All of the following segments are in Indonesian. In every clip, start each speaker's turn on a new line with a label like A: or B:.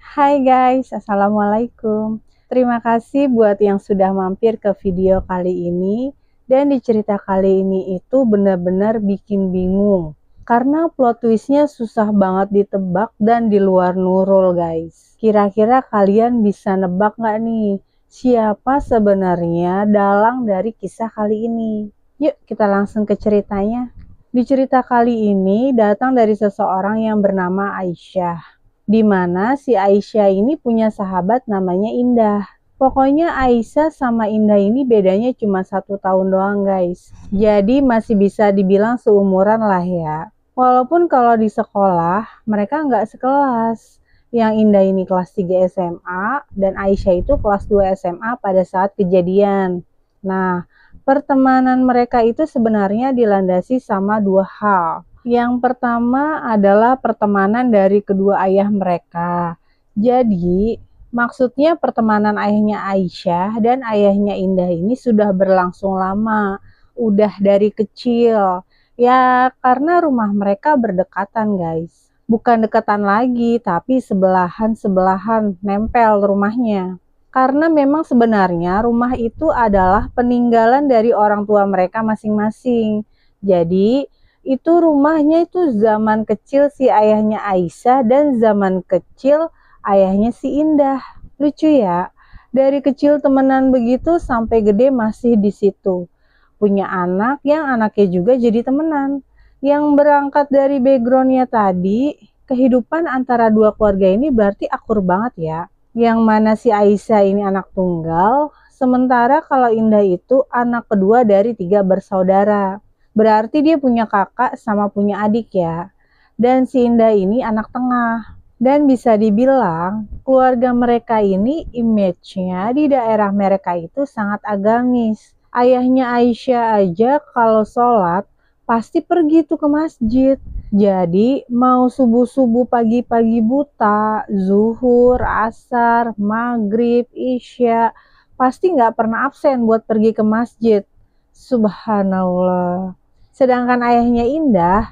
A: Hai guys, Assalamualaikum. Terima kasih buat yang sudah mampir ke video kali ini. Dan di cerita kali ini itu benar-benar bikin bingung. Karena plot twistnya susah banget ditebak dan di luar nurul guys. Kira-kira kalian bisa nebak nggak nih? Siapa sebenarnya dalang dari kisah kali ini? Yuk kita langsung ke ceritanya. Di cerita kali ini datang dari seseorang yang bernama Aisyah. Di mana si Aisyah ini punya sahabat namanya Indah. Pokoknya Aisyah sama Indah ini bedanya cuma 1 tahun doang guys. Jadi masih bisa dibilang seumuran lah ya. Walaupun kalau di sekolah mereka nggak sekelas. Yang Indah ini kelas 3 SMA dan Aisyah itu kelas 2 SMA pada saat kejadian. Nah, pertemanan mereka itu sebenarnya dilandasi sama dua hal. Yang pertama adalah pertemanan dari kedua ayah mereka. Jadi, maksudnya pertemanan ayahnya Aisyah dan ayahnya Indah ini sudah berlangsung lama, udah dari kecil. Ya, karena rumah mereka berdekatan, guys. Bukan dekatan lagi, tapi sebelahan-sebelahan, nempel rumahnya. Karena memang sebenarnya rumah itu adalah peninggalan dari orang tua mereka masing-masing. Jadi, itu rumahnya itu zaman kecil si ayahnya Aisyah dan zaman kecil ayahnya si Indah. Lucu ya, dari kecil temenan begitu sampai gede masih di situ. Punya anak yang anaknya juga jadi temenan. Yang berangkat dari backgroundnya tadi, kehidupan antara dua keluarga ini berarti akur banget ya. Yang mana si Aisyah ini anak tunggal, sementara kalau Indah itu anak kedua dari 3 bersaudara. Berarti dia punya kakak sama punya adik ya. Dan si Indah ini anak tengah. Dan bisa dibilang keluarga mereka ini image-nya di daerah mereka itu sangat agamis. Ayahnya Aisyah aja kalau sholat pasti pergi tuh ke masjid. Jadi mau subuh-subuh pagi-pagi buta, zuhur, asar, maghrib, isya, pasti nggak pernah absen buat pergi ke masjid. Subhanallah. Sedangkan ayahnya Indah,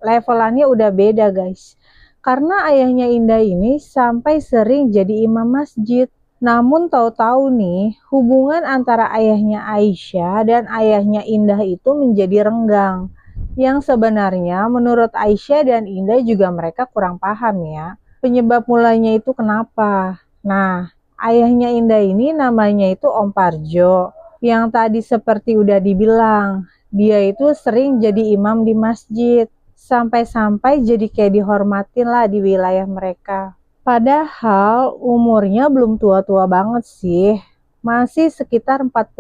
A: levelannya udah beda guys. Karena ayahnya Indah ini sampai sering jadi imam masjid. Namun tahu-tahu nih, hubungan antara ayahnya Aisyah dan ayahnya Indah itu menjadi renggang. Yang sebenarnya menurut Aisyah dan Indah juga mereka kurang paham ya. Penyebab mulanya itu kenapa? Nah, ayahnya Indah ini namanya itu Om Parjo. Yang tadi seperti udah dibilang, dia itu sering jadi imam di masjid. Sampai-sampai jadi kayak dihormatin lah di wilayah mereka. Padahal umurnya belum tua-tua banget sih. Masih sekitar 45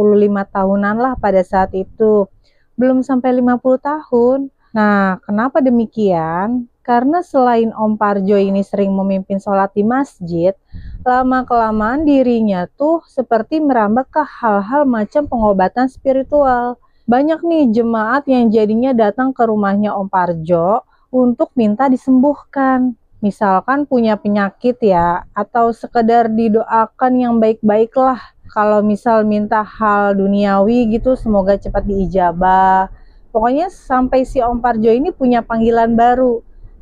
A: tahunan lah pada saat itu. Belum sampai 50 tahun. Nah, kenapa demikian? Karena selain Om Parjo ini sering memimpin sholat di masjid, lama-kelamaan dirinya tuh seperti merambah ke hal-hal macam pengobatan spiritual. Banyak nih jemaat yang jadinya datang ke rumahnya Om Parjo untuk minta disembuhkan. Misalkan punya penyakit ya, atau sekedar didoakan yang baik-baik lah. Kalau misal minta hal duniawi gitu, semoga cepat diijabah. Pokoknya sampai si Om Parjo ini punya panggilan baru.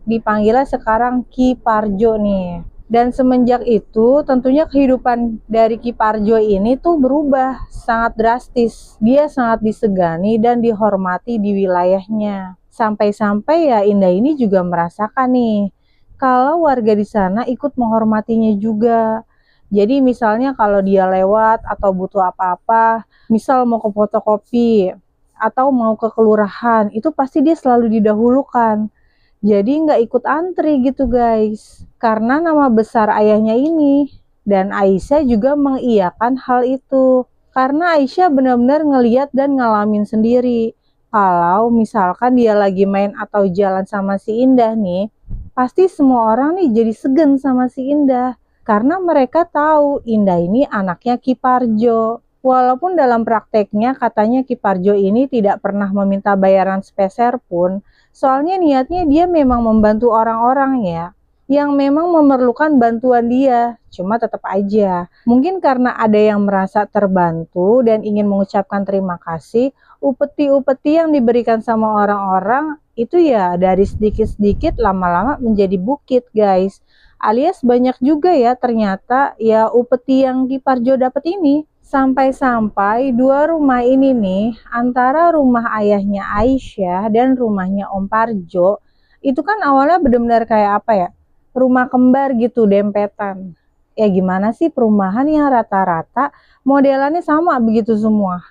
A: Dipanggilnya sekarang Ki Parjo nih. Dan semenjak itu tentunya kehidupan dari Ki Parjo ini tuh berubah sangat drastis. Dia sangat disegani dan dihormati di wilayahnya. Sampai-sampai ya Indah ini juga merasakan nih, kalau warga di sana ikut menghormatinya juga. Jadi misalnya kalau dia lewat atau butuh apa-apa, misal mau ke fotokopi atau mau ke kelurahan, itu pasti dia selalu didahulukan. Jadi nggak ikut antri gitu guys, karena nama besar ayahnya ini. Dan Aisyah juga mengiyakan hal itu, karena Aisyah benar-benar ngeliat dan ngalamin sendiri. Kalau misalkan dia lagi main atau jalan sama si Indah nih, pasti semua orang nih jadi segen sama si Indah. Karena mereka tahu Indah ini anaknya Ki Parjo. Walaupun dalam prakteknya katanya Ki Parjo ini tidak pernah meminta bayaran sepeser pun, soalnya niatnya dia memang membantu orang-orang ya, yang memang memerlukan bantuan dia. Cuma tetap aja, mungkin karena ada yang merasa terbantu dan ingin mengucapkan terima kasih, upeti-upeti yang diberikan sama orang-orang itu ya dari sedikit-sedikit lama-lama menjadi bukit guys. Alias banyak juga ya ternyata ya upeti yang Ki Parjo dapat ini. Sampai-sampai dua rumah ini nih, antara rumah ayahnya Aisyah dan rumahnya Om Parjo, itu kan awalnya benar-benar kayak apa ya? Rumah kembar gitu, dempetan. Ya gimana sih perumahan yang rata-rata modelannya sama begitu semua.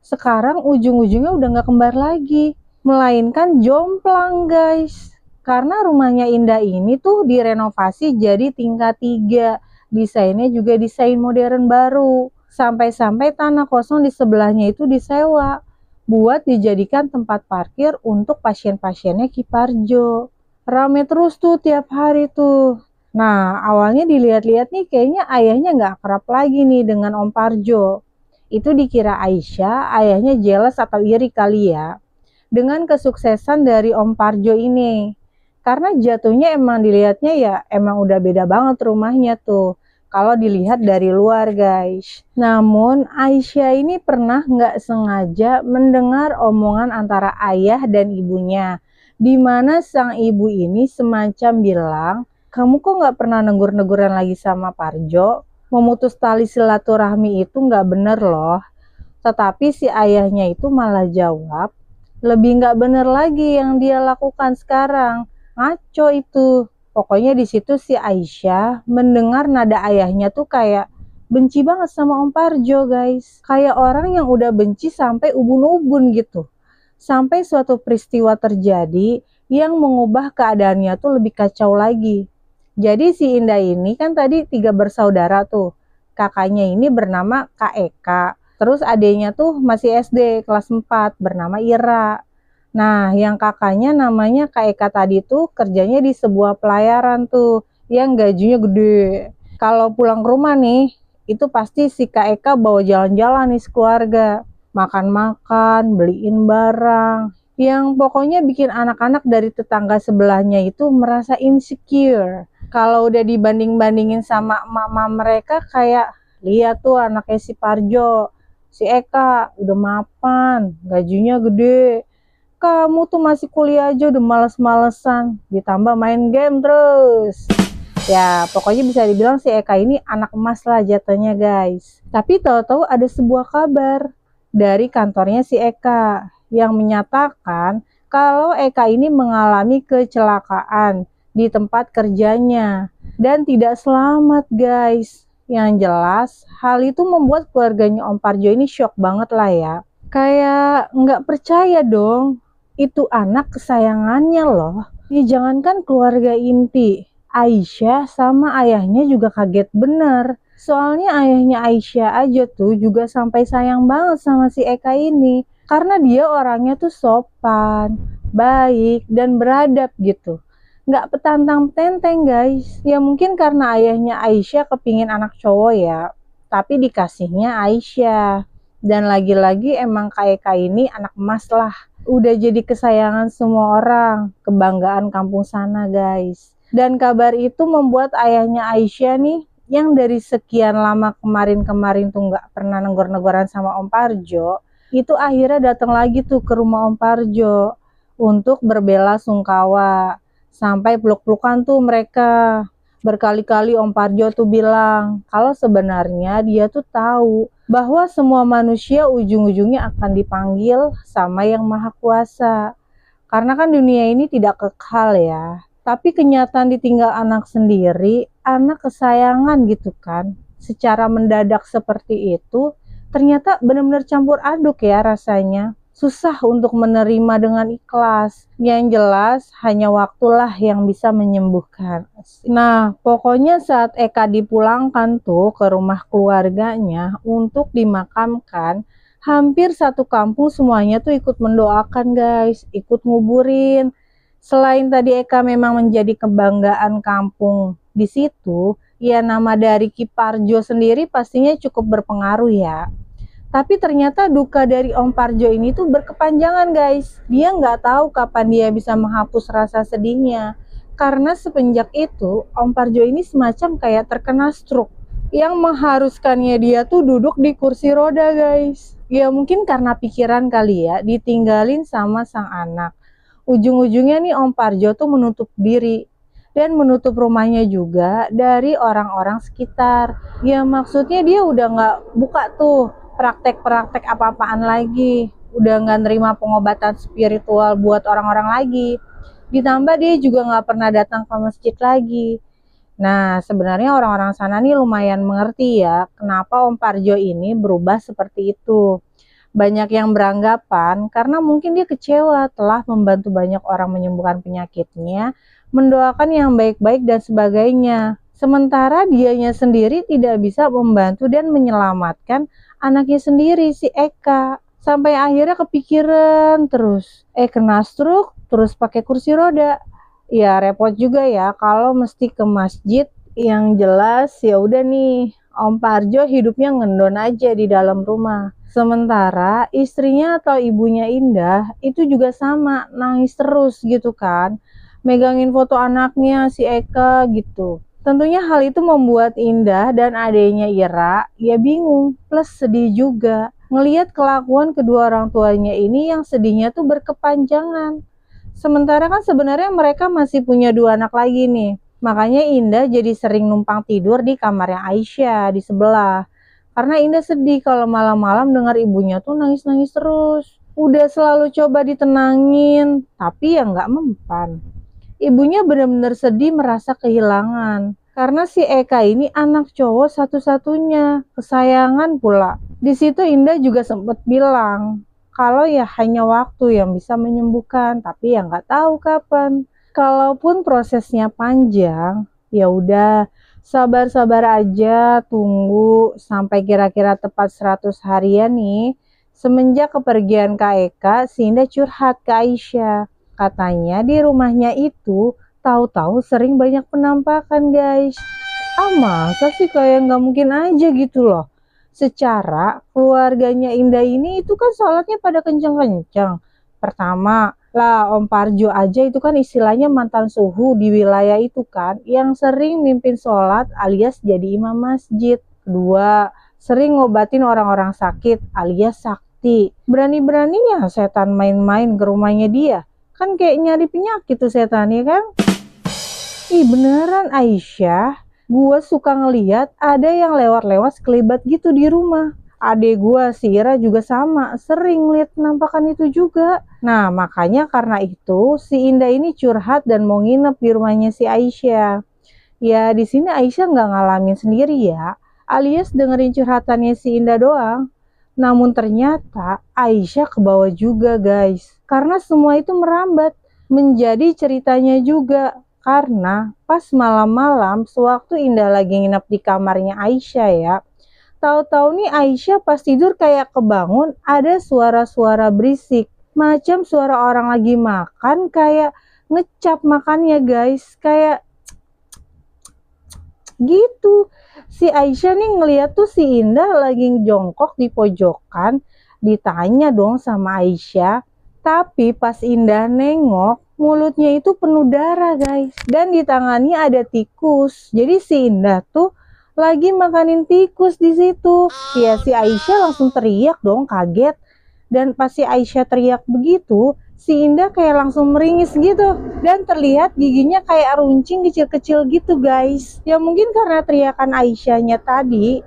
A: Sekarang ujung-ujungnya udah nggak kembar lagi, melainkan jomplang guys. Karena rumahnya Indah ini tuh direnovasi jadi tingkat 3. Desainnya juga desain modern baru. Sampai-sampai tanah kosong di sebelahnya itu disewa buat dijadikan tempat parkir untuk pasien-pasiennya Ki Parjo. Rame terus tuh tiap hari tuh. Nah, awalnya dilihat-lihat nih kayaknya ayahnya nggak akrab lagi nih dengan Om Parjo. Itu dikira Aisyah, ayahnya jealous atau iri kali ya, dengan kesuksesan dari Om Parjo ini. Karena jatuhnya emang dilihatnya ya emang udah beda banget rumahnya tuh. Kalau dilihat dari luar guys. Namun Aisyah ini pernah nggak sengaja mendengar omongan antara ayah dan ibunya. Dimana sang ibu ini semacam bilang, kamu kok nggak pernah negur-neguran lagi sama Parjo? Memutus tali silaturahmi itu nggak bener loh. Tetapi si ayahnya itu malah jawab, lebih nggak bener lagi yang dia lakukan sekarang. Ngaco itu. Pokoknya di situ si Aisyah mendengar nada ayahnya tuh kayak benci banget sama Om Parjo guys. Kayak orang yang udah benci sampai ubun-ubun gitu. Sampai suatu peristiwa terjadi yang mengubah keadaannya tuh lebih kacau lagi. Jadi si Indah ini kan tadi 3 bersaudara tuh. Kakaknya ini bernama Kak Eka. Terus adiknya tuh masih SD kelas 4 bernama Ira. Nah, yang kakaknya namanya Kak Eka tadi tuh kerjanya di sebuah pelayaran tuh yang gajinya gede. Kalau pulang ke rumah nih, itu pasti si Kak Eka bawa jalan-jalan nih sekeluarga. Makan-makan, beliin barang. Yang pokoknya bikin anak-anak dari tetangga sebelahnya itu merasa insecure. Kalau udah dibanding-bandingin sama emak-emak mereka kayak, lihat tuh anaknya si Parjo, si Eka udah mapan, gajinya gede. Kamu tuh masih kuliah aja udah males-malesan, ditambah main game terus. Ya pokoknya bisa dibilang si Eka ini anak emas lah jatuhnya guys. Tapi tahu-tahu ada sebuah kabar dari kantornya si Eka yang menyatakan kalau Eka ini mengalami kecelakaan di tempat kerjanya dan tidak selamat guys. Yang jelas hal itu membuat keluarganya Om Parjo ini shock banget lah ya. Kayak nggak percaya dong, itu anak kesayangannya loh. Ya jangankan keluarga inti, Aisyah sama ayahnya juga kaget bener. Soalnya ayahnya Aisyah aja tuh juga sampai sayang banget sama si Eka ini. Karena dia orangnya tuh sopan, baik, dan beradab gitu. Nggak petantang-petenteng guys. Ya mungkin karena ayahnya Aisyah kepingin anak cowok ya. Tapi dikasihnya Aisyah. Dan lagi-lagi emang Kak Eka ini anak emas lah. Udah jadi kesayangan semua orang, kebanggaan kampung sana guys. Dan kabar itu membuat ayahnya Aisyah nih, yang dari sekian lama kemarin-kemarin tuh nggak pernah negor-negoran sama Om Parjo, itu akhirnya datang lagi tuh ke rumah Om Parjo untuk berbela sungkawa. Sampai peluk-pelukan tuh mereka. Berkali-kali Om Parjo tuh bilang kalau sebenarnya dia tuh tahu bahwa semua manusia ujung-ujungnya akan dipanggil sama Yang Maha Kuasa. Karena kan dunia ini tidak kekal ya. Tapi kenyataan ditinggal anak sendiri, anak kesayangan gitu kan. Secara mendadak seperti itu, ternyata benar-benar campur aduk ya rasanya. Susah untuk menerima dengan ikhlas. Yang jelas hanya waktulah yang bisa menyembuhkan. Nah, pokoknya saat Eka dipulangkan tuh ke rumah keluarganya untuk dimakamkan, hampir satu kampung semuanya tuh ikut mendoakan guys, ikut nguburin. Selain tadi Eka memang menjadi kebanggaan kampung di situ, ya nama dari Ki Parjo sendiri pastinya cukup berpengaruh ya. Tapi ternyata duka dari Om Parjo ini tuh berkepanjangan guys. Dia nggak tahu kapan dia bisa menghapus rasa sedihnya. Karena semenjak itu Om Parjo ini semacam kayak terkena stroke. Yang mengharuskannya dia tuh duduk di kursi roda guys. Ya mungkin karena pikiran kali ya, ditinggalin sama sang anak. Ujung-ujungnya nih Om Parjo tuh menutup diri. dan menutup rumahnya juga dari orang-orang sekitar. Ya maksudnya dia udah nggak buka tuh praktek-praktek apa-apaan lagi, udah nggak nerima pengobatan spiritual buat orang-orang lagi. Ditambah dia juga nggak pernah datang ke masjid lagi. Nah, sebenarnya orang-orang sana nih lumayan mengerti ya, kenapa Om Parjo ini berubah seperti itu. Banyak yang beranggapan karena mungkin dia kecewa telah membantu banyak orang menyembuhkan penyakitnya, mendoakan yang baik-baik dan sebagainya. Sementara dianya sendiri tidak bisa membantu dan menyelamatkan anaknya sendiri, si Eka. Sampai akhirnya kepikiran terus, kena stroke, terus pakai kursi roda. Ya repot juga ya kalau mesti ke masjid. Yang jelas ya udah nih, Om Parjo hidupnya ngendon aja di dalam rumah. Sementara istrinya atau ibunya Indah itu juga sama, nangis terus gitu kan, megangin foto anaknya si Eka gitu. Tentunya hal itu membuat Indah dan adiknya Ira ya bingung plus sedih juga ngelihat kelakuan kedua orang tuanya ini yang sedihnya tuh berkepanjangan. Sementara kan sebenarnya mereka masih punya 2 anak lagi nih. Makanya Indah jadi sering numpang tidur di kamarnya Aisyah di sebelah. Karena Indah sedih kalau malam-malam dengar ibunya tuh nangis-nangis terus. Udah selalu coba ditenangin, tapi ya nggak mempan. Ibunya benar-benar sedih merasa kehilangan. Karena si Eka ini anak cowok satu-satunya, kesayangan pula. Di situ Indah juga sempat bilang, kalau ya hanya waktu yang bisa menyembuhkan, tapi ya nggak tahu kapan. Kalaupun prosesnya panjang, ya udah sabar-sabar aja, tunggu sampai kira-kira tepat 100 harian nih. Semenjak kepergian Kak Eka, si Indah curhat ke Aisyah. Katanya di rumahnya itu tahu-tahu sering banyak penampakan guys. Masa sih kayak nggak mungkin aja gitu loh. Secara keluarganya Indah ini itu kan sholatnya pada kenceng-kenceng. Pertama, lah Om Parjo aja itu kan istilahnya mantan suhu di wilayah itu kan, yang sering mimpin sholat alias jadi imam masjid. Kedua, sering ngobatin orang-orang sakit alias sakti. Berani-beraninya setan main-main ke rumahnya dia. Kan kayak nyari penyakit tuh setan ya kan? Ih beneran Aisyah, gue suka ngeliat ada yang lewat-lewat sekelibat gitu di rumah. Adek gue si Ira juga sama, sering lihat penampakan itu juga. Nah makanya karena itu si Indah ini curhat dan mau nginep di rumahnya si Aisyah. Ya di sini Aisyah nggak ngalamin sendiri ya, alias dengerin curhatannya si Indah doang. Namun ternyata Aisyah kebawa juga guys, karena semua itu merambat menjadi ceritanya juga. Karena pas malam-malam sewaktu Indah lagi nginep di kamarnya Aisyah ya, tahu-tahu nih Aisyah pas tidur kayak kebangun ada suara-suara berisik. Macam suara orang lagi makan, kayak ngecap makannya guys, kayak gitu. Si Aisyah nih ngeliat tuh si Indah lagi jongkok di pojokan. Ditanya dong sama Aisyah, tapi pas Indah nengok, mulutnya itu penuh darah guys, dan di tangannya ada tikus. Jadi si Indah tuh lagi makanin tikus di situ. Ya si Aisyah langsung teriak dong, kaget. Dan pas si Aisyah teriak begitu, si Indah kayak langsung meringis gitu, dan terlihat giginya kayak runcing kecil-kecil gitu guys. Ya mungkin karena teriakan Aisyahnya tadi,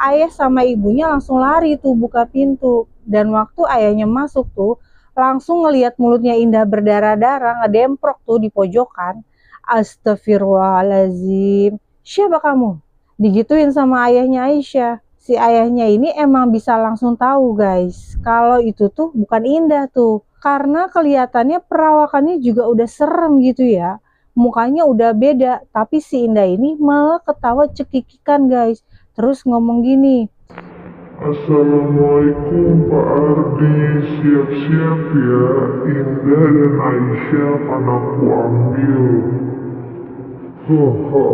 A: ayah sama ibunya langsung lari tuh buka pintu. Dan waktu ayahnya masuk tuh langsung ngelihat mulutnya Indah berdarah-darah, ngedemprok tuh di pojokan. Astagfirullahaladzim, siapa kamu? Digituin sama ayahnya Aisyah. Si ayahnya ini emang bisa langsung tahu guys, kalau itu tuh bukan Indah tuh. Karena kelihatannya perawakannya juga udah serem gitu ya. Mukanya udah beda, tapi si Indah ini malah ketawa cekikikan guys. Terus ngomong gini,
B: Assalamualaikum Pak Ardi, siap-siap ya, Indah dan Aisyah akan aku ambil. Haha.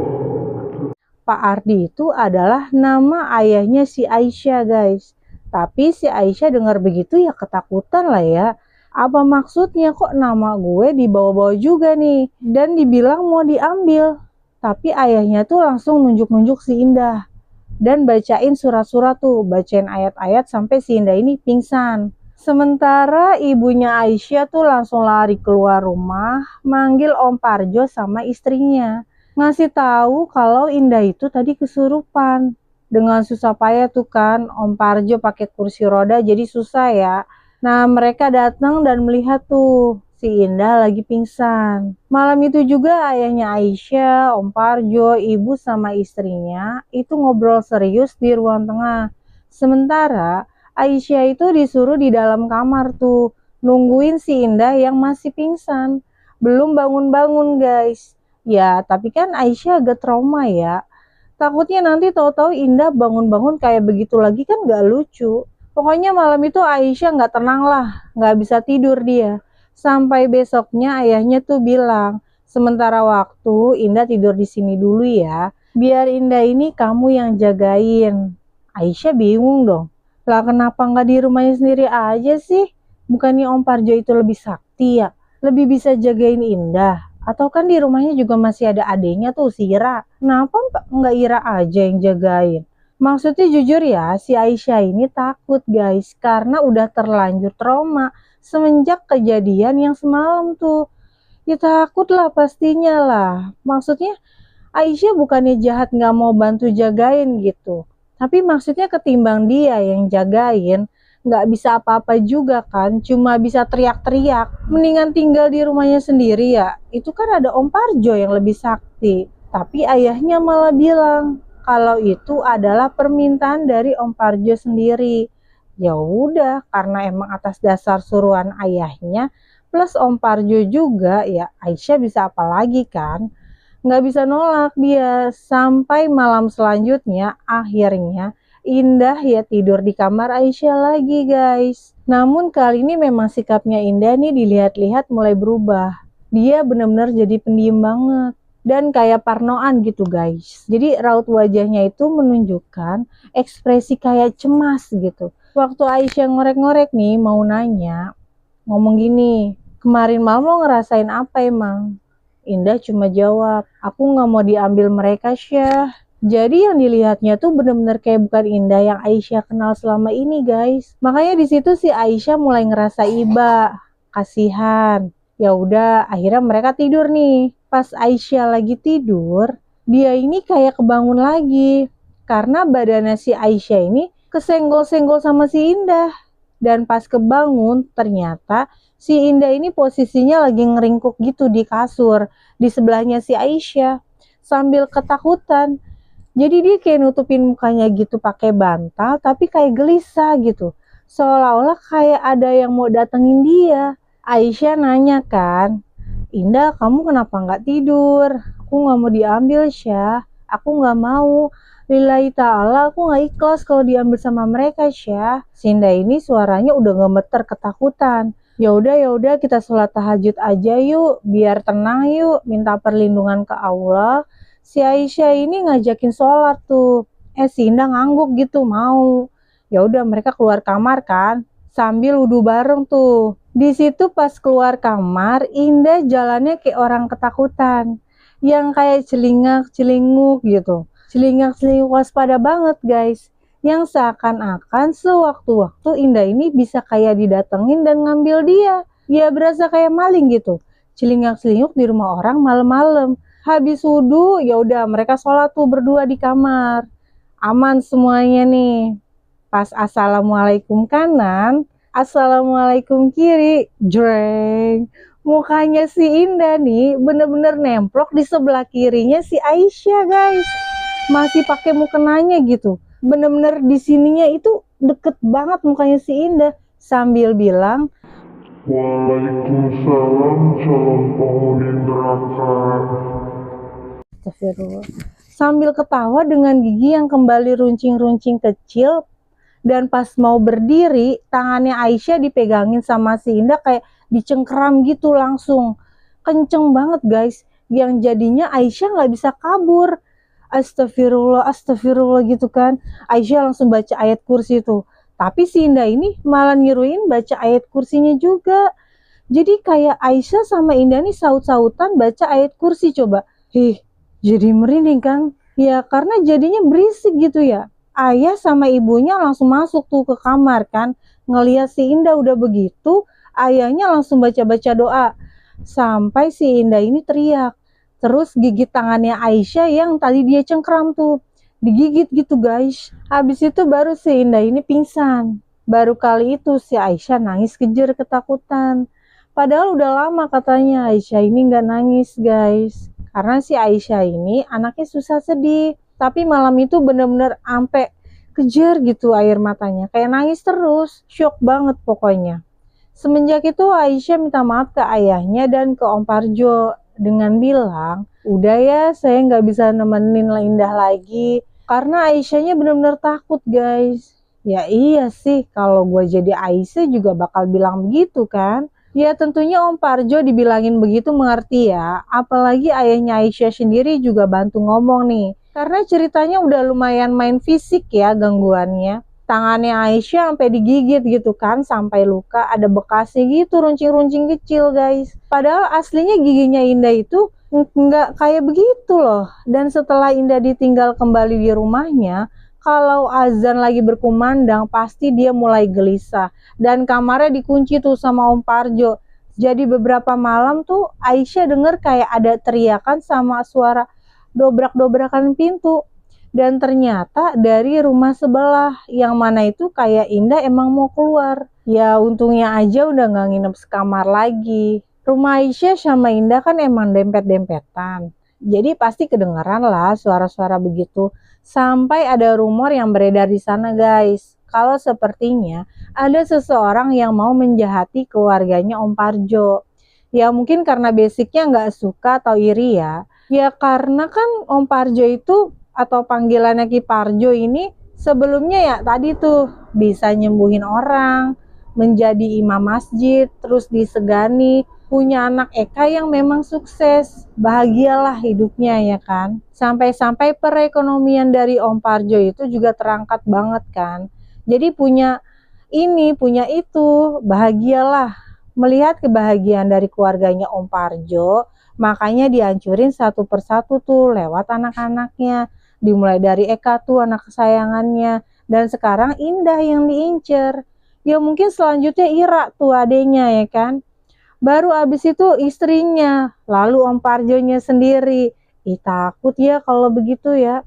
A: Pak Ardi itu adalah nama ayahnya si Aisyah guys. Tapi si Aisyah dengar begitu ya ketakutan lah ya. Apa maksudnya kok nama gue dibawa-bawa juga nih, dan dibilang mau diambil. Tapi ayahnya tuh langsung nunjuk-nunjuk si Indah dan bacain surat-surat tuh, bacain ayat-ayat sampai si Indah ini pingsan. Sementara ibunya Aisyah tuh langsung lari keluar rumah, manggil Om Parjo sama istrinya. Ngasih tahu kalau Indah itu tadi kesurupan. Dengan susah payah tuh kan, Om Parjo pakai kursi roda jadi susah ya. Nah, mereka datang dan melihat tuh si Indah lagi pingsan. Malam itu juga ayahnya Aisyah, Om Parjo, ibu sama istrinya itu ngobrol serius di ruang tengah. Sementara Aisyah itu disuruh di dalam kamar tuh, nungguin si Indah yang masih pingsan. Belum bangun-bangun guys. Ya, tapi kan Aisyah agak trauma ya. Takutnya nanti tahu-tahu Indah bangun-bangun kayak begitu lagi kan gak lucu. Pokoknya malam itu Aisyah gak tenang lah, gak bisa tidur dia. Sampai besoknya ayahnya tuh bilang, sementara waktu Indah tidur di sini dulu ya. Biar Indah ini kamu yang jagain. Aisyah bingung dong. Lah kenapa nggak di rumahnya sendiri aja sih? Bukannya Om Parjo itu lebih sakti ya? Lebih bisa jagain Indah? Atau kan di rumahnya juga masih ada adenya tuh si Ira? Kenapa nggak Ira aja yang jagain? Maksudnya jujur ya, si Aisyah ini takut guys. Karena udah terlanjur trauma semenjak kejadian yang semalam tuh. Ya takut lah pastinya lah. Maksudnya Aisyah bukannya jahat nggak mau bantu jagain gitu. Tapi maksudnya ketimbang dia yang jagain, nggak bisa apa-apa juga kan, cuma bisa teriak-teriak. Mendingan tinggal di rumahnya sendiri ya. Itu kan ada Om Parjo yang lebih sakti. Tapi ayahnya malah bilang kalau itu adalah permintaan dari Om Parjo sendiri. Ya udah, karena emang atas dasar suruhan ayahnya, plus Om Parjo juga, ya Aisyah bisa apa lagi kan? Nggak bisa nolak dia. Sampai malam selanjutnya akhirnya Indah ya tidur di kamar Aisyah lagi guys. Namun kali ini memang sikapnya Indah nih dilihat-lihat mulai berubah. Dia benar-benar jadi pendiam banget dan kayak parnoan gitu guys. Jadi raut wajahnya itu menunjukkan ekspresi kayak cemas gitu. Waktu Aisyah ngorek-ngorek nih mau nanya, ngomong gini, kemarin malam lo ngerasain apa emang? Indah cuma jawab, aku nggak mau diambil mereka Syah. Jadi yang dilihatnya tuh bener-bener kayak bukan Indah yang Aisyah kenal selama ini guys. Makanya di situ si Aisyah mulai ngerasa iba, kasihan. Ya udah, akhirnya mereka tidur nih. Pas Aisyah lagi tidur, dia ini kayak kebangun lagi. Karena badannya si Aisyah ini kesenggol-senggol sama si Indah. Dan pas kebangun, ternyata si Indah ini posisinya lagi ngeringkuk gitu di kasur. Di sebelahnya si Aisyah. Sambil ketakutan. Jadi dia kayak nutupin mukanya gitu pakai bantal, tapi kayak gelisah gitu. Seolah-olah kayak ada yang mau datengin dia. Aisyah nanya kan, Indah kamu kenapa nggak tidur? Aku nggak mau diambil Syah. Aku nggak mau. Lillahi ta'ala aku nggak ikhlas kalau diambil sama mereka Syah. Sinda ini suaranya udah gemeter ketakutan. Ya udah kita sholat tahajud aja yuk, biar tenang yuk, minta perlindungan ke Allah. Si Aisyah ini ngajakin sholat tuh. Sinda ngangguk gitu mau. Ya udah mereka keluar kamar kan, sambil wudhu bareng tuh. Di situ pas keluar kamar, Indah jalannya kayak orang ketakutan, yang kayak celingak-celinguk gitu. Celingak-celinguk waspada banget guys. Yang seakan-akan sewaktu-waktu Indah ini bisa kayak didatengin dan ngambil dia. Ya berasa kayak maling gitu. Celingak-celinguk di rumah orang malam-malam. Habis wudhu, ya udah mereka sholat tuh berdua di kamar. Aman semuanya nih. Pas assalamualaikum kanan, assalamualaikum kiri, jreng. Mukanya si Indah nih bener-bener nemplok di sebelah kirinya si Aisyah guys. Masih pakai mukenanya gitu. Bener-bener di sininya itu deket banget mukanya si Indah. Sambil bilang,
B: Waalaikumsalam calon penghuni neraka.
A: Astagfirullah. Sambil ketawa dengan gigi yang kembali runcing-runcing kecil. Dan pas mau berdiri, tangannya Aisyah dipegangin sama si Indah kayak dicengkeram gitu langsung. Kenceng banget guys. Yang jadinya Aisyah nggak bisa kabur. Astagfirullah, astagfirullah gitu kan. Aisyah langsung baca ayat kursi tuh. Tapi si Indah ini malah ngiruin baca ayat kursinya juga. Jadi kayak Aisyah sama Indah nih saut-sautan baca ayat kursi coba. Jadi merinding kan. Ya karena jadinya berisik gitu ya. ayah sama ibunya langsung masuk tuh ke kamar kan. Ngeliat si Indah udah begitu, ayahnya langsung baca-baca doa. Sampai si Indah ini teriak. Terus gigit tangannya Aisyah yang tadi dia cengkram tuh. Digigit gitu guys. Habis itu baru si Indah ini pingsan. Baru kali itu si Aisyah nangis kejer ketakutan. Padahal udah lama katanya Aisyah ini nggak nangis guys. Karena si Aisyah ini anaknya susah sedih. Tapi malam itu bener-bener ampe kejer gitu air matanya. Kayak nangis terus. Syok banget pokoknya. Semenjak itu Aisyah minta maaf ke ayahnya dan ke Om Parjo dengan bilang, udah ya saya nggak bisa nemenin Indah lagi. Karena Aisyahnya benar-benar takut guys. Ya iya sih, kalau gue jadi Aisyah juga bakal bilang begitu kan. Ya tentunya Om Parjo dibilangin begitu mengerti ya. Apalagi ayahnya Aisyah sendiri juga bantu ngomong nih. Karena ceritanya udah lumayan main fisik ya gangguannya. Tangannya Aisyah sampai digigit gitu kan, sampai luka, ada bekasnya gitu, runcing-runcing kecil guys. Padahal aslinya giginya Indah itu nggak kayak begitu loh. Dan setelah Indah ditinggal kembali di rumahnya, kalau azan lagi berkumandang pasti dia mulai gelisah. Dan kamarnya dikunci tuh sama Om Parjo. Jadi beberapa malam tuh Aisyah denger kayak ada teriakan sama suara dobrak-dobrakan pintu. Dan ternyata dari rumah sebelah, yang mana itu kayak Indah emang mau keluar. Ya untungnya aja udah gak nginep sekamar lagi. Rumah Aisyah sama Indah kan emang dempet-dempetan. Jadi pasti kedengeran lah suara-suara begitu. Sampai ada rumor yang beredar di sana guys. Kalau sepertinya ada seseorang yang mau menjahati keluarganya Om Parjo. Ya mungkin karena basicnya gak suka atau iri ya. Ya karena kan Om Parjo itu atau panggilannya Ki Parjo ini sebelumnya ya tadi tuh bisa nyembuhin orang, menjadi imam masjid, terus disegani, punya anak Eka yang memang sukses, bahagialah hidupnya ya kan. Sampai-sampai perekonomian dari Om Parjo itu juga terangkat banget kan. Jadi punya ini, punya itu, bahagialah. Melihat kebahagiaan dari keluarganya Om Parjo, makanya dihancurin satu persatu tuh lewat anak-anaknya. Dimulai dari Eka tuh anak kesayangannya, dan sekarang Indah yang diincer. Ya mungkin selanjutnya Ira tuh adenya ya kan. Baru abis itu istrinya, lalu Om Parjonya sendiri. Ih takut ya kalau begitu ya.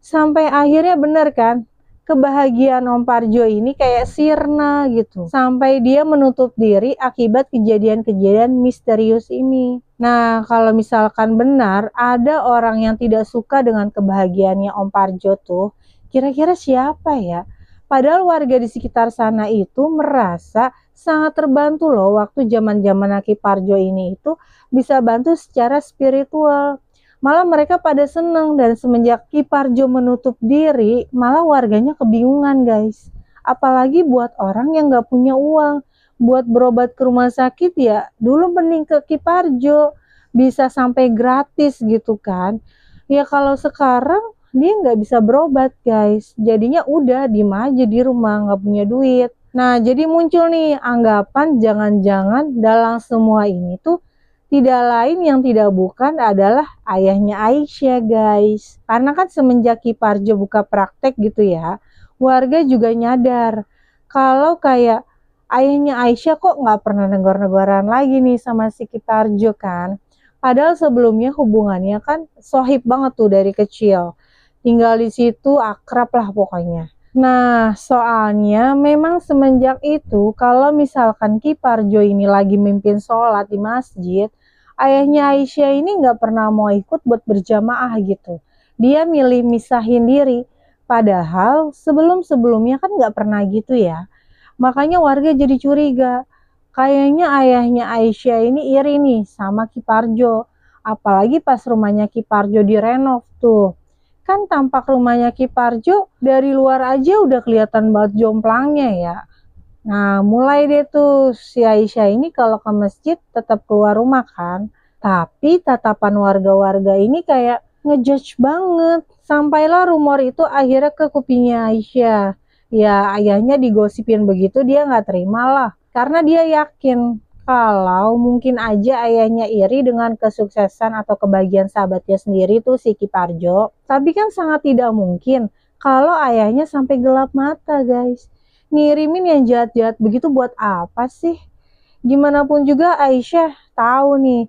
A: Sampai akhirnya bener kan, kebahagiaan Om Parjo ini kayak sirna gitu. Sampai dia menutup diri akibat kejadian-kejadian misterius ini. Nah, kalau misalkan benar ada orang yang tidak suka dengan kebahagiaannya Om Parjo tuh, kira-kira siapa ya? Padahal warga di sekitar sana itu merasa sangat terbantu loh waktu zaman-zaman Ki Parjo ini itu bisa bantu secara spiritual. Malah mereka pada seneng, dan semenjak Ki Parjo menutup diri, malah warganya kebingungan guys. Apalagi buat orang yang gak punya uang. Buat berobat ke rumah sakit ya dulu mending ke Ki Parjo, bisa sampai gratis gitu kan. Ya kalau sekarang dia nggak bisa berobat guys, jadinya udah diem aja di rumah nggak punya duit. Nah jadi muncul nih anggapan jangan-jangan dalam semua ini tuh tidak lain yang tidak bukan adalah ayahnya Aisyah guys. Karena kan semenjak Ki Parjo buka praktek gitu ya, warga juga nyadar kalau kayak ayahnya Aisyah kok nggak pernah negor-negoran lagi nih sama si Ki Parjo kan. Padahal sebelumnya hubungannya kan sohib banget tuh dari kecil. Tinggal di situ akrab lah pokoknya. Nah soalnya memang semenjak itu kalau misalkan Ki Parjo ini lagi mimpin sholat di masjid, ayahnya Aisyah ini nggak pernah mau ikut buat berjamaah gitu. Dia milih misahin diri. Padahal sebelum-sebelumnya kan nggak pernah gitu ya. Makanya warga jadi curiga, kayaknya ayahnya Aisyah ini iri nih sama Ki Parjo. Apalagi pas rumahnya Ki Parjo direnov tuh. Kan tampak rumahnya Ki Parjo dari luar aja udah kelihatan banget jomplangnya ya. Nah mulai deh tuh si Aisyah ini kalau ke masjid tetap keluar rumah kan. Tapi tatapan warga-warga ini kayak ngejudge banget. Sampailah rumor itu akhirnya ke kupingnya Aisyah. Ya ayahnya digosipin begitu dia nggak terima lah. Karena dia yakin kalau mungkin aja ayahnya iri dengan kesuksesan atau kebahagiaan sahabatnya sendiri tuh si Ki Parjo. Tapi kan sangat tidak mungkin kalau ayahnya sampai gelap mata guys. Ngirimin yang jahat-jahat begitu buat apa sih? Gimana pun juga Aisyah tahu nih,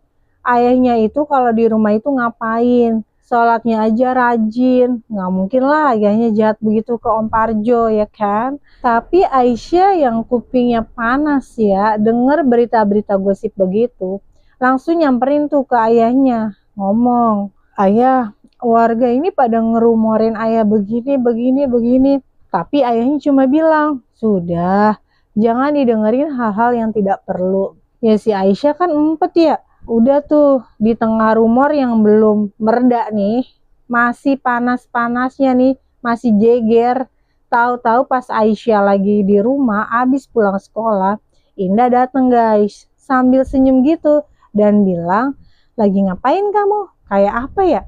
A: ayahnya itu kalau di rumah itu ngapain. Sholatnya aja rajin, nggak mungkin lah ayahnya jahat begitu ke Om Parjo ya kan. Tapi Aisyah yang kupingnya panas ya, denger berita-berita gosip begitu, langsung nyamperin tuh ke ayahnya, ngomong, ayah, warga ini pada ngerumorin ayah begini, begini, begini. Tapi ayahnya cuma bilang, sudah, jangan didengerin hal-hal yang tidak perlu. Ya si Aisyah kan empet ya. Udah tuh di tengah rumor yang belum mereda nih. Masih panas-panasnya nih. Masih jeger. Tahu-tahu pas Aisyah lagi di rumah abis pulang sekolah, Indah dateng guys. Sambil senyum gitu. Dan bilang, lagi ngapain kamu? Kayak apa ya?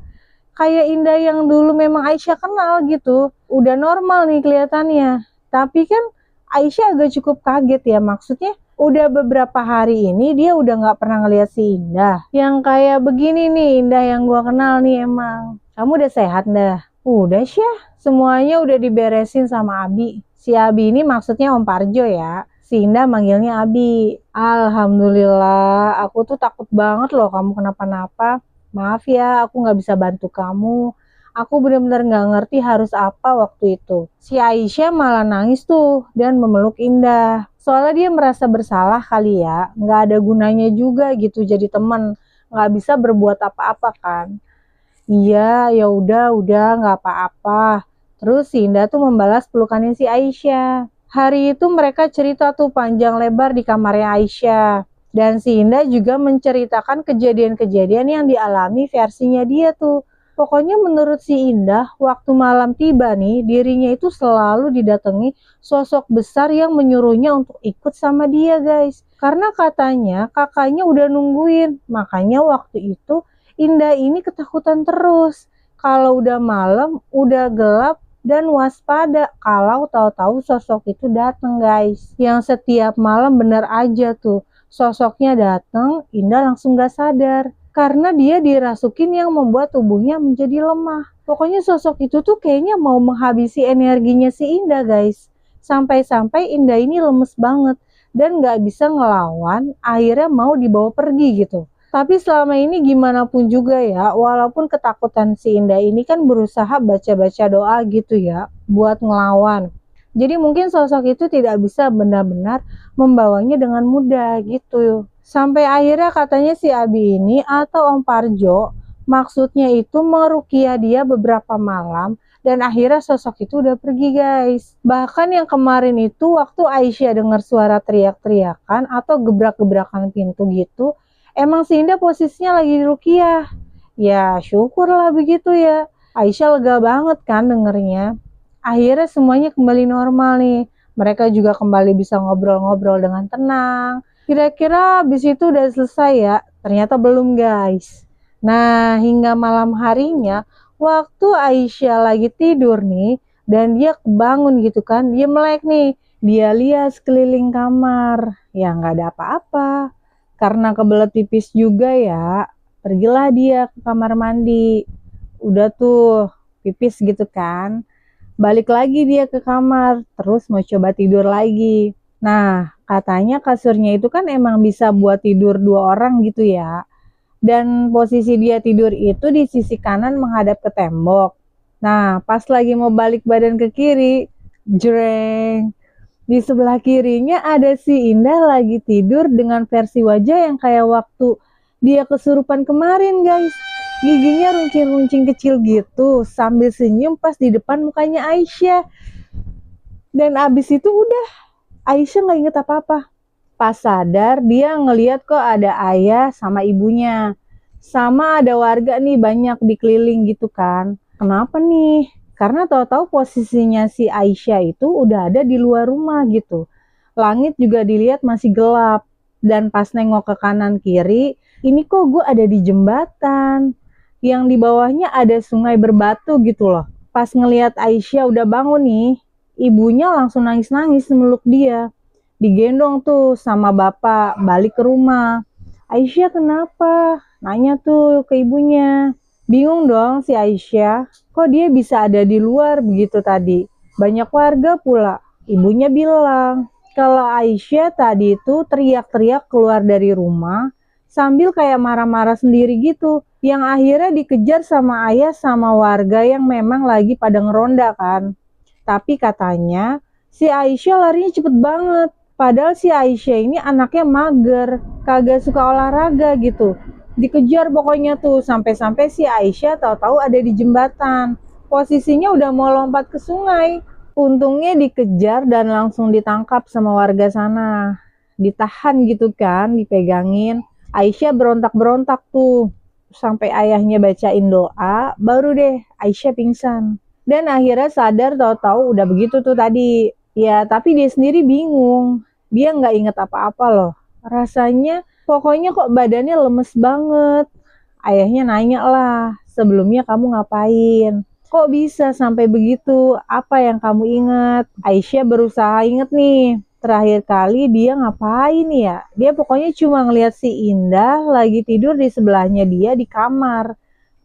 A: Kayak Indah yang dulu memang Aisyah kenal gitu. Udah normal nih kelihatannya. Tapi kan Aisyah agak cukup kaget ya, maksudnya udah beberapa hari ini dia udah nggak pernah ngeliat si Indah. Yang kayak begini nih Indah yang gua kenal nih emang. Kamu udah sehat dah? Udah Syah, semuanya udah diberesin sama Abi. Si Abi ini maksudnya Om Parjo ya. Si Indah manggilnya Abi. Alhamdulillah, aku tuh takut banget loh kamu kenapa-napa. Maaf ya, aku nggak bisa bantu kamu. Aku benar-benar nggak ngerti harus apa waktu itu. Si Aisyah malah nangis tuh dan memeluk Indah. Soalnya dia merasa bersalah kali ya, nggak ada gunanya juga gitu jadi teman, nggak bisa berbuat apa-apa kan. Iya, ya udah nggak apa-apa. Terus si Indah tuh membalas pelukannya si Aisyah. Hari itu mereka cerita tuh panjang lebar di kamarnya Aisyah. Dan si Indah juga menceritakan kejadian-kejadian yang dialami versinya dia tuh. Pokoknya menurut si Indah, waktu malam tiba nih, dirinya itu selalu didatangi sosok besar yang menyuruhnya untuk ikut sama dia guys. Karena katanya kakaknya udah nungguin, makanya waktu itu Indah ini ketakutan terus. Kalau udah malam, udah gelap, dan waspada kalau tahu-tahu sosok itu datang guys. Yang setiap malam bener aja tuh, sosoknya datang, Indah langsung gak sadar. Karena dia dirasukin yang membuat tubuhnya menjadi lemah. Pokoknya sosok itu tuh kayaknya mau menghabisi energinya si Indah guys. Sampai-sampai Indah ini lemes banget dan gak bisa ngelawan, akhirnya mau dibawa pergi gitu. Tapi selama ini gimana pun juga ya, walaupun ketakutan si Indah ini kan berusaha baca-baca doa gitu ya, buat ngelawan. Jadi mungkin sosok itu tidak bisa benar-benar membawanya dengan mudah gitu. Sampai akhirnya katanya si Abi ini atau Om Parjo maksudnya itu meruqyah dia beberapa malam dan akhirnya sosok itu udah pergi guys. Bahkan yang kemarin itu waktu Aisyah dengar suara teriak-teriakan atau gebrak-gebrakan pintu gitu, emang si Indah posisinya lagi diruqyah. Ya syukurlah begitu ya. Aisyah lega banget kan dengernya. Akhirnya semuanya kembali normal nih. Mereka juga kembali bisa ngobrol-ngobrol dengan tenang. Kira-kira habis itu udah selesai ya? Ternyata belum guys. Nah, hingga malam harinya, waktu Aisyah lagi tidur nih, dan dia kebangun gitu kan, dia melek nih. Dia lihat sekeliling kamar, ya nggak ada apa-apa. Karena kebelet pipis juga ya, pergilah dia ke kamar mandi. Udah tuh, pipis gitu kan. Balik lagi dia ke kamar, terus mau coba tidur lagi. Nah, katanya kasurnya itu kan emang bisa buat tidur 2 orang gitu ya. Dan posisi dia tidur itu di sisi kanan menghadap ke tembok. Nah, pas lagi mau balik badan ke kiri, jreng. Di sebelah kirinya ada si Indah lagi tidur dengan versi wajah yang kayak waktu dia kesurupan kemarin guys. Giginya runcing-runcing kecil gitu sambil senyum pas di depan mukanya Aisyah. Dan abis itu udah, Aisyah gak inget apa-apa. Pas sadar dia ngeliat kok ada ayah sama ibunya. Sama ada warga nih banyak dikeliling gitu kan. Kenapa nih? Karena tahu-tahu posisinya si Aisyah itu udah ada di luar rumah gitu. Langit juga dilihat masih gelap. Dan pas nengok ke kanan kiri, ini kok gue ada di jembatan. Yang di bawahnya ada sungai berbatu gitu loh. Pas ngelihat Aisyah udah bangun nih, ibunya langsung nangis-nangis meluk dia. Digendong tuh sama bapak balik ke rumah. Aisyah kenapa? Nanya tuh ke ibunya. Bingung dong si Aisyah, kok dia bisa ada di luar begitu tadi. Banyak warga pula. Ibunya bilang, kalau Aisyah tadi itu teriak-teriak keluar dari rumah sambil kayak marah-marah sendiri gitu. Yang akhirnya dikejar sama ayah sama warga yang memang lagi pada ngeronda kan. Tapi katanya si Aisyah larinya cepet banget. Padahal si Aisyah ini anaknya mager, kagak suka olahraga gitu. Dikejar pokoknya tuh sampai-sampai si Aisyah tahu-tahu ada di jembatan. Posisinya udah mau lompat ke sungai. Untungnya dikejar dan langsung ditangkap sama warga sana. Ditahan gitu kan, dipegangin. Aisyah berontak-berontak tuh. Sampai ayahnya bacain doa, baru deh Aisyah pingsan. Dan akhirnya sadar tahu-tahu udah begitu tuh tadi. Ya, tapi dia sendiri bingung. Dia nggak inget apa-apa loh. Rasanya pokoknya kok badannya lemes banget. Ayahnya nanya lah, sebelumnya kamu ngapain? Kok bisa sampai begitu? Apa yang kamu ingat? Aisyah berusaha inget nih. Terakhir kali dia ngapain ya? Dia pokoknya cuma ngeliat si Indah lagi tidur di sebelahnya dia di kamar.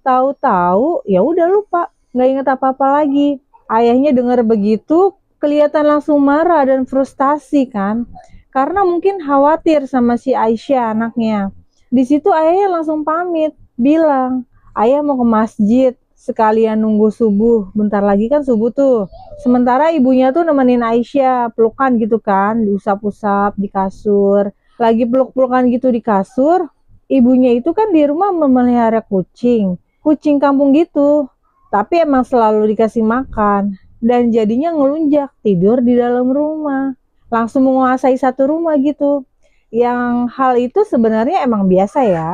A: Tahu-tahu ya udah lupa, nggak inget apa-apa lagi. Ayahnya dengar begitu, kelihatan langsung marah dan frustasi kan. Karena mungkin khawatir sama si Aisyah anaknya. Di situ ayahnya langsung pamit, bilang, ayah mau ke masjid, sekalian nunggu subuh. Bentar lagi kan subuh tuh. Sementara ibunya tuh nemenin Aisyah, pelukan gitu kan, diusap-usap di kasur. Lagi peluk-pelukan gitu di kasur, ibunya itu kan di rumah memelihara kucing. Kucing kampung gitu. Tapi emang selalu dikasih makan. Dan jadinya ngelunjak, tidur di dalam rumah. Langsung menguasai satu rumah gitu. Yang hal itu sebenarnya emang biasa ya.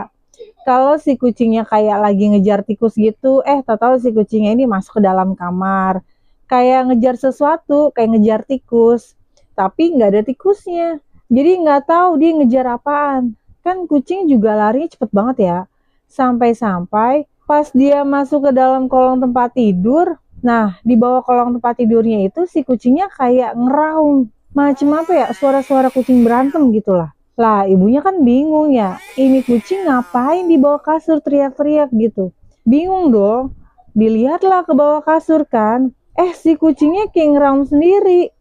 A: Kalau si kucingnya kayak lagi ngejar tikus gitu, tahu-tahu si kucingnya ini masuk ke dalam kamar. Kayak ngejar sesuatu, kayak ngejar tikus. Tapi nggak ada tikusnya. Jadi nggak tahu dia ngejar apaan. Kan kucing juga larinya cepet banget ya. Sampai-sampai pas dia masuk ke dalam kolong tempat tidur, nah di bawah kolong tempat tidurnya itu si kucingnya kayak ngeraung. Macem apa ya, suara-suara kucing berantem gitulah. Lah, ibunya kan bingung ya. Ini kucing ngapain di bawah kasur teriak-teriak gitu. Bingung dong. Dilihatlah ke bawah kasur kan. Si kucingnya kayak ngeraung sendiri.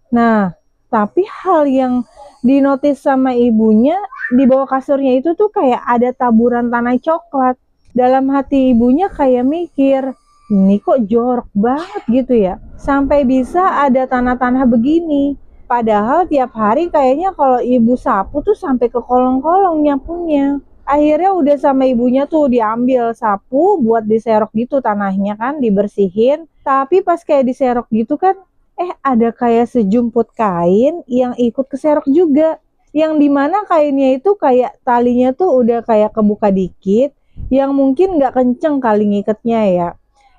A: Nah, tapi hal yang dinotis sama ibunya di bawah kasurnya itu tuh kayak ada taburan tanah coklat. Dalam hati ibunya kayak mikir, ini kok jorok banget gitu ya. Sampai bisa ada tanah-tanah begini. Padahal tiap hari kayaknya kalau ibu sapu tuh sampai ke kolong-kolong nyapunya. Akhirnya udah sama ibunya tuh diambil sapu buat diserok gitu tanahnya kan, dibersihin. Tapi pas kayak diserok gitu kan, ada kayak sejumput kain yang ikut keserok juga. Yang dimana kainnya itu kayak talinya tuh udah kayak kebuka dikit, yang mungkin nggak kenceng kali ngiketnya ya.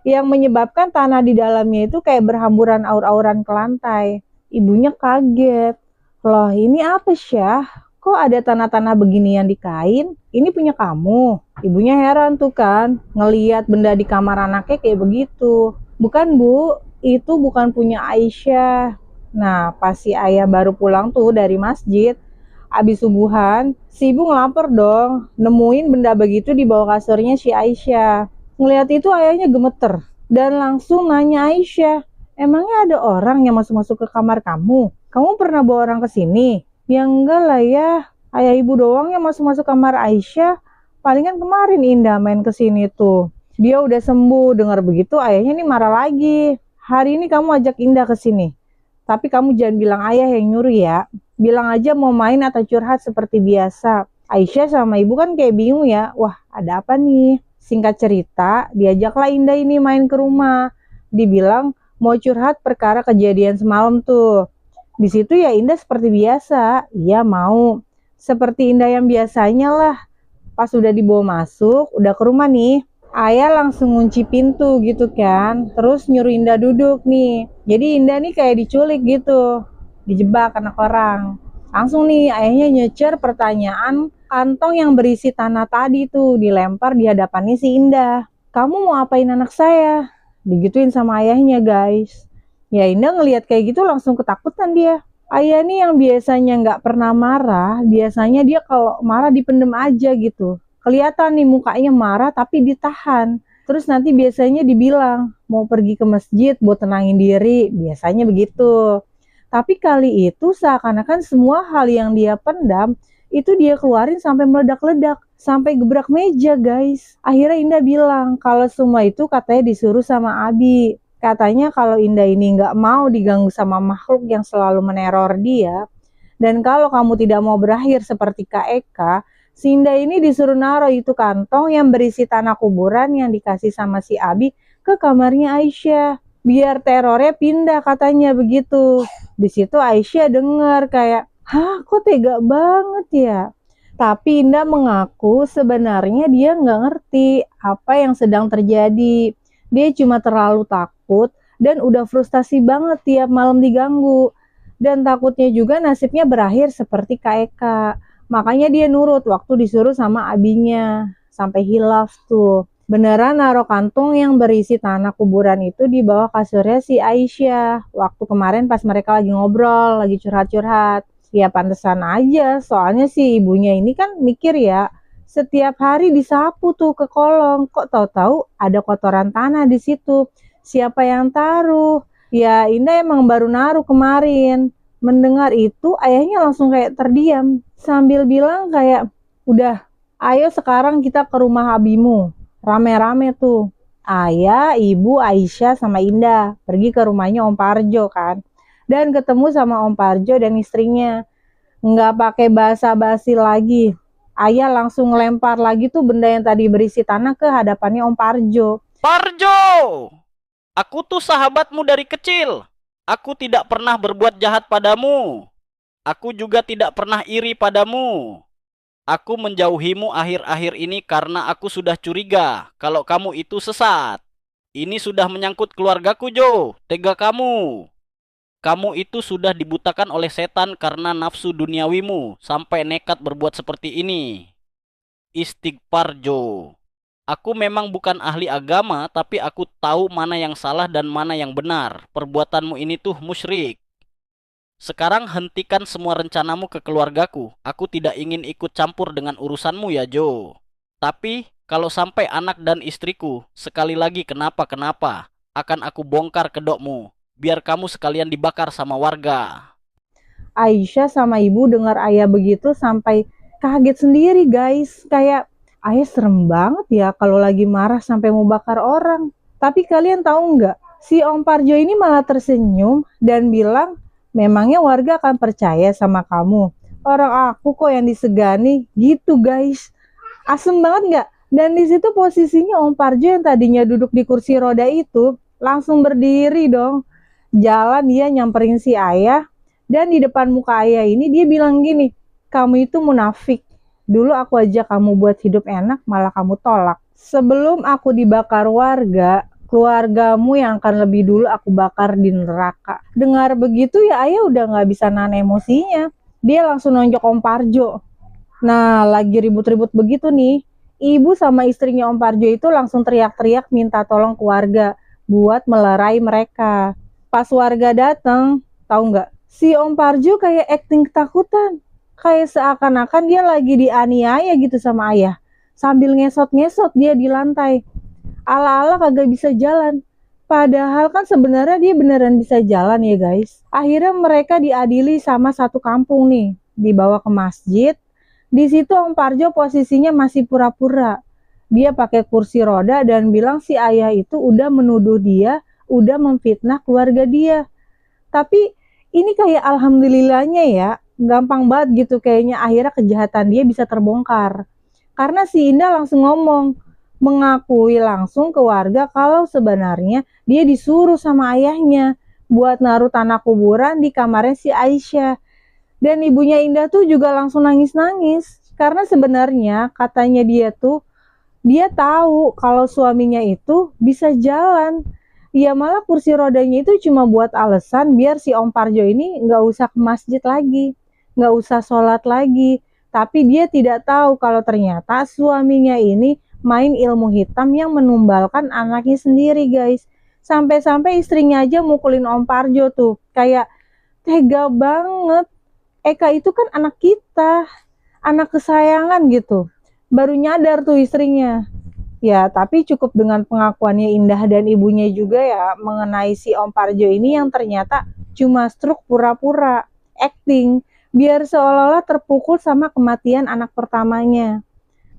A: Yang menyebabkan tanah di dalamnya itu kayak berhamburan aur-auran ke lantai. Ibunya kaget. Loh ini apa Syah? Kok ada tanah-tanah beginian di kain? Ini punya kamu? Ibunya heran tuh kan, ngeliat benda di kamar anaknya kayak begitu. Bukan bu, itu bukan punya Aisyah. Nah pas si ayah baru pulang tuh dari masjid, abis subuhan, si ibu ngelapor dong, nemuin benda begitu di bawah kasurnya si Aisyah. Ngeliat itu ayahnya gemeter, dan langsung nanya Aisyah, emangnya ada orang yang masuk-masuk ke kamar kamu? Kamu pernah bawa orang ke sini? Ya enggak lah ya, ayah ibu doang yang masuk-masuk kamar Aisyah. Palingan kemarin Indah main ke sini tuh. Dia udah sembuh, dengar begitu ayahnya nih marah lagi. Hari ini kamu ajak Indah ke sini. Tapi kamu jangan bilang ayah yang nyuruh ya. Bilang aja mau main atau curhat seperti biasa. Aisyah sama ibu kan kayak bingung ya. Wah, ada apa nih? Singkat cerita, diajaklah Indah ini main ke rumah. Dibilang mau curhat perkara kejadian semalam tuh. Di situ ya Indah seperti biasa, iya mau. Seperti Indah yang biasanya lah. Pas udah dibawa masuk, udah ke rumah nih, ayah langsung ngunci pintu gitu kan. Terus nyuruh Indah duduk nih. Jadi Indah nih kayak diculik gitu, dijebak anak orang. Langsung nih ayahnya nyecer pertanyaan kantong yang berisi tanah tadi tuh dilempar di hadapannya si Indah. Kamu mau apain anak saya? Digituin sama ayahnya guys. Ya Indah ngelihat kayak gitu langsung ketakutan dia. Ayah nih yang biasanya nggak pernah marah, biasanya dia kalau marah dipendem aja gitu. Kelihatan nih mukanya marah tapi ditahan. Terus nanti biasanya dibilang mau pergi ke masjid buat tenangin diri, biasanya begitu. Tapi kali itu seakan-akan semua hal yang dia pendam itu dia keluarin sampai meledak-ledak, sampai gebrak meja guys. Akhirnya Indah bilang kalau semua itu katanya disuruh sama Abi. Katanya kalau Indah ini nggak mau diganggu sama makhluk yang selalu meneror dia, dan kalau kamu tidak mau berakhir seperti Kak Eka, si Indah ini disuruh naruh itu kantong yang berisi tanah kuburan yang dikasih sama si Abi ke kamarnya Aisyah. Biar terornya pindah katanya begitu. Di situ Aisyah dengar kayak, hah kok tega banget ya. Tapi Indah mengaku sebenarnya dia nggak ngerti apa yang sedang terjadi. Dia cuma terlalu takut dan udah frustasi banget tiap malam diganggu. Dan takutnya juga nasibnya berakhir seperti Kak Eka. Makanya dia nurut waktu disuruh sama abinya. Sampai hilaf tuh. Beneran naruh kantung yang berisi tanah kuburan itu di bawah kasurnya si Aisyah. Waktu kemarin pas mereka lagi ngobrol, lagi curhat-curhat. Ya pantesan aja, soalnya si ibunya ini kan mikir ya, setiap hari disapu tuh ke kolong, kok tahu-tahu ada kotoran tanah di situ. Siapa yang taruh? Ya Indah emang baru naruh kemarin. Mendengar itu ayahnya langsung kayak terdiam sambil bilang kayak, udah ayo sekarang kita ke rumah abimu. Rame-rame tuh. Ayah, ibu, Aisyah sama Indah pergi ke rumahnya Om Parjo kan. Dan ketemu sama Om Parjo dan istrinya. Nggak pakai basa-basi lagi. Ayah langsung lempar lagi tuh benda yang tadi berisi tanah ke hadapannya Om Parjo.
C: Parjo! Aku tuh sahabatmu dari kecil. Aku tidak pernah berbuat jahat padamu. Aku juga tidak pernah iri padamu. Aku menjauhimu akhir-akhir ini karena aku sudah curiga kalau kamu itu sesat. Ini sudah menyangkut keluargaku, Jo. Tega kamu. Kamu itu sudah dibutakan oleh setan karena nafsu duniawimu sampai nekat berbuat seperti ini. Istighfar, Jo. Aku memang bukan ahli agama, tapi aku tahu mana yang salah dan mana yang benar. Perbuatanmu ini tuh musyrik. Sekarang hentikan semua rencanamu ke keluargaku. Aku tidak ingin ikut campur dengan urusanmu ya, Jo. Tapi, kalau sampai anak dan istriku sekali lagi kenapa-kenapa, akan aku bongkar kedokmu. Biar kamu sekalian dibakar sama warga.
A: Aisyah sama ibu dengar ayah begitu sampai kaget sendiri guys. Kayak, ayah serem banget ya kalau lagi marah sampai mau bakar orang. Tapi kalian tahu nggak? Si Om Parjo ini malah tersenyum dan bilang, memangnya warga akan percaya sama kamu? Orang aku kok yang disegani gitu guys. Asem banget nggak? Dan di situ posisinya Om Parjo yang tadinya duduk di kursi roda itu langsung berdiri dong. Jalan dia nyamperin si ayah dan di depan muka ayah ini dia bilang gini, kamu itu munafik. Dulu aku ajak kamu buat hidup enak malah kamu tolak. Sebelum aku dibakar warga, keluargamu yang akan lebih dulu aku bakar di neraka. Dengar begitu ya ayah udah nggak bisa nahan emosinya. Dia langsung nonjok Om Parjo. Nah, lagi ribut-ribut begitu nih, ibu sama istrinya Om Parjo itu langsung teriak-teriak minta tolong ke warga buat melerai mereka. Pas warga datang, tahu nggak? Si Om Parjo kayak acting ketakutan. Kayak seakan-akan dia lagi dianiaya gitu sama ayah. Sambil ngesot-ngesot dia di lantai. Ala-ala kagak bisa jalan. Padahal kan sebenarnya dia beneran bisa jalan ya guys. Akhirnya mereka diadili sama satu kampung nih. Dibawa ke masjid. Di situ Om Parjo posisinya masih pura-pura. Dia pakai kursi roda dan bilang si ayah itu udah menuduh dia, udah memfitnah keluarga dia. Tapi ini kayak alhamdulillahnya ya, gampang banget gitu kayaknya akhirnya kejahatan dia bisa terbongkar. Karena si Indah langsung ngomong, mengakui langsung ke warga kalau sebenarnya dia disuruh sama ayahnya buat naruh tanah kuburan di kamarnya si Aisyah. Dan ibunya Indah tuh juga langsung nangis-nangis. Karena sebenarnya katanya dia tahu kalau suaminya itu bisa jalan. Ya malah kursi rodanya itu cuma buat alasan biar si Om Parjo ini nggak usah ke masjid lagi. Nggak usah sholat lagi. Tapi dia tidak tahu kalau ternyata suaminya ini main ilmu hitam yang menumbalkan anaknya sendiri guys. Sampai-sampai istrinya aja mukulin Om Parjo tuh. Kayak tega banget. Eka itu kan anak kita, anak kesayangan gitu. Baru nyadar tuh istrinya. Ya, tapi cukup dengan pengakuannya Indah dan ibunya juga ya mengenai si Om Parjo ini yang ternyata cuma stroke pura-pura, acting, biar seolah-olah terpukul sama kematian anak pertamanya.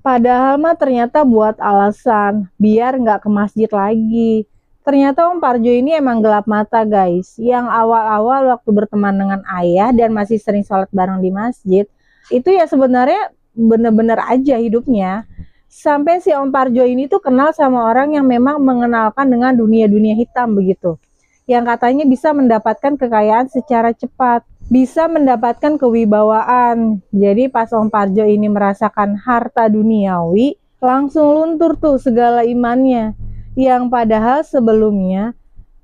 A: Padahal mah ternyata buat alasan biar nggak ke masjid lagi. Ternyata Om Parjo ini emang gelap mata guys. Yang awal-awal waktu berteman dengan ayah dan masih sering sholat bareng di masjid, itu ya sebenarnya bener-bener aja hidupnya. Sampai si Om Parjo ini tuh kenal sama orang yang memang mengenalkan dengan dunia-dunia hitam begitu. Yang katanya bisa mendapatkan kekayaan secara cepat, bisa mendapatkan kewibawaan. Jadi pas Om Parjo ini merasakan harta duniawi, langsung luntur tuh segala imannya. Yang padahal sebelumnya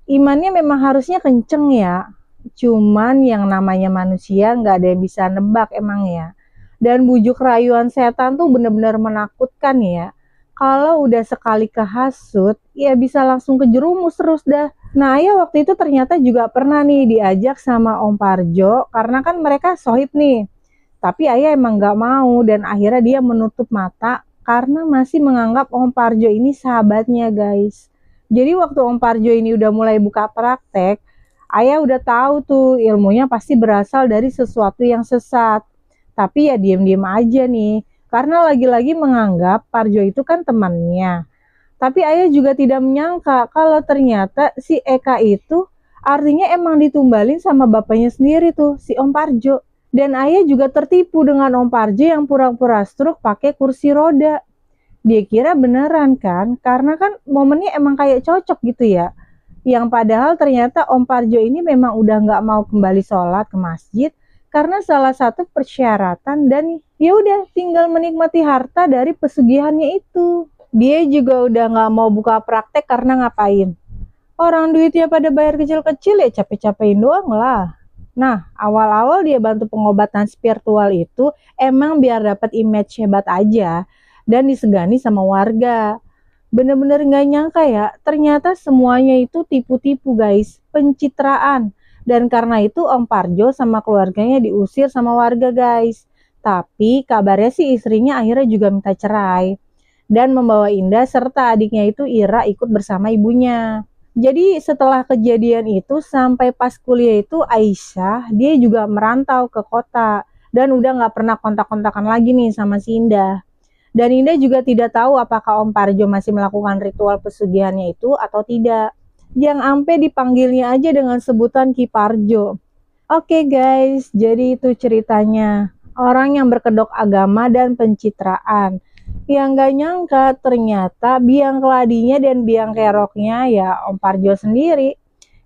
A: imannya memang harusnya kenceng ya. Cuman yang namanya manusia nggak ada yang bisa nebak emang ya. Dan bujuk rayuan setan tuh bener-bener menakutkan ya. Kalau udah sekali kehasut, ya bisa langsung kejerumus terus dah. Nah, ayah waktu itu ternyata juga pernah nih diajak sama Om Parjo, karena kan mereka sohib nih. Tapi ayah emang nggak mau dan akhirnya dia menutup mata karena masih menganggap Om Parjo ini sahabatnya guys. Jadi waktu Om Parjo ini udah mulai buka praktek, ayah udah tahu tuh ilmunya pasti berasal dari sesuatu yang sesat. Tapi ya diem-diem aja nih, karena lagi-lagi menganggap Parjo itu kan temannya. Tapi ayah juga tidak menyangka kalau ternyata si Eka itu artinya emang ditumbalin sama bapaknya sendiri tuh, si Om Parjo. Dan ayah juga tertipu dengan Om Parjo yang pura-pura stroke pakai kursi roda. Dia kira beneran kan, karena kan momennya emang kayak cocok gitu ya. Yang padahal ternyata Om Parjo ini memang udah nggak mau kembali sholat ke masjid karena salah satu persyaratan dan ya udah tinggal menikmati harta dari pesugihannya itu. Dia juga udah nggak mau buka praktek karena ngapain? Orang duitnya pada bayar kecil-kecil ya capek-capekin doang lah. Nah, awal-awal dia bantu pengobatan spiritual itu emang biar dapat image hebat aja dan disegani sama warga. Bener-bener nggak nyangka ya, ternyata semuanya itu tipu-tipu guys, pencitraan. Dan karena itu Om Parjo sama keluarganya diusir sama warga guys. Tapi kabarnya sih istrinya akhirnya juga minta cerai dan membawa Indah serta adiknya itu Ira ikut bersama ibunya. Jadi setelah kejadian itu sampai pas kuliah itu Aisyah dia juga merantau ke kota dan udah nggak pernah kontak-kontakan lagi nih sama si Indah. Dan Indah juga tidak tahu apakah Om Parjo masih melakukan ritual pesugihannya itu atau tidak. Yang ampe dipanggilnya aja dengan sebutan Ki Parjo. Oke guys, jadi itu ceritanya. Orang yang berkedok agama dan pencitraan. Yang gak nyangka ternyata biang keladinya dan biang keroknya ya Om Parjo sendiri.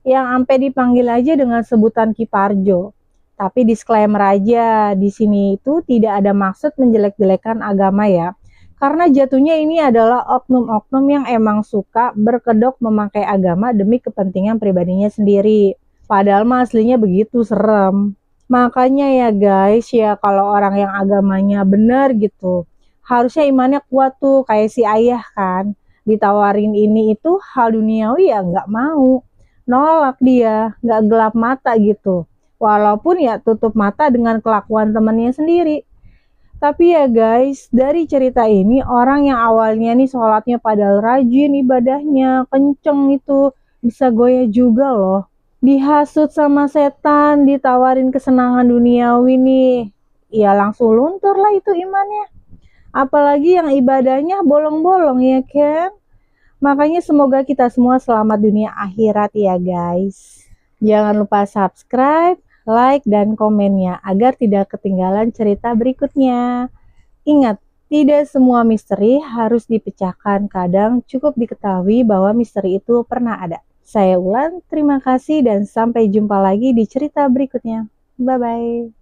A: Yang ampe dipanggil aja dengan sebutan Ki Parjo. Tapi disclaimer aja, di sini itu tidak ada maksud menjelek-jelekan agama ya. Karena jatuhnya ini adalah oknum-oknum yang emang suka berkedok memakai agama demi kepentingan pribadinya sendiri. Padahal mah aslinya begitu serem. Makanya ya guys, ya kalau orang yang agamanya benar gitu, harusnya imannya kuat tuh kayak si ayah kan. Ditawarin ini itu hal duniawi ya nggak mau. Nolak dia, nggak gelap mata gitu. Walaupun ya tutup mata dengan kelakuan temannya sendiri. Tapi ya guys, dari cerita ini orang yang awalnya nih sholatnya padahal rajin ibadahnya, kenceng itu, bisa goyah juga loh. Dihasut sama setan, ditawarin kesenangan duniawi nih, ya langsung luntur lah itu imannya. Apalagi yang ibadahnya bolong-bolong ya kan? Makanya semoga kita semua selamat dunia akhirat ya guys. Jangan lupa subscribe, like, dan komennya agar tidak ketinggalan cerita berikutnya. Ingat, tidak semua misteri harus dipecahkan. Kadang cukup diketahui bahwa misteri itu pernah ada. Saya Ulan, terima kasih dan sampai jumpa lagi di cerita berikutnya. Bye-bye.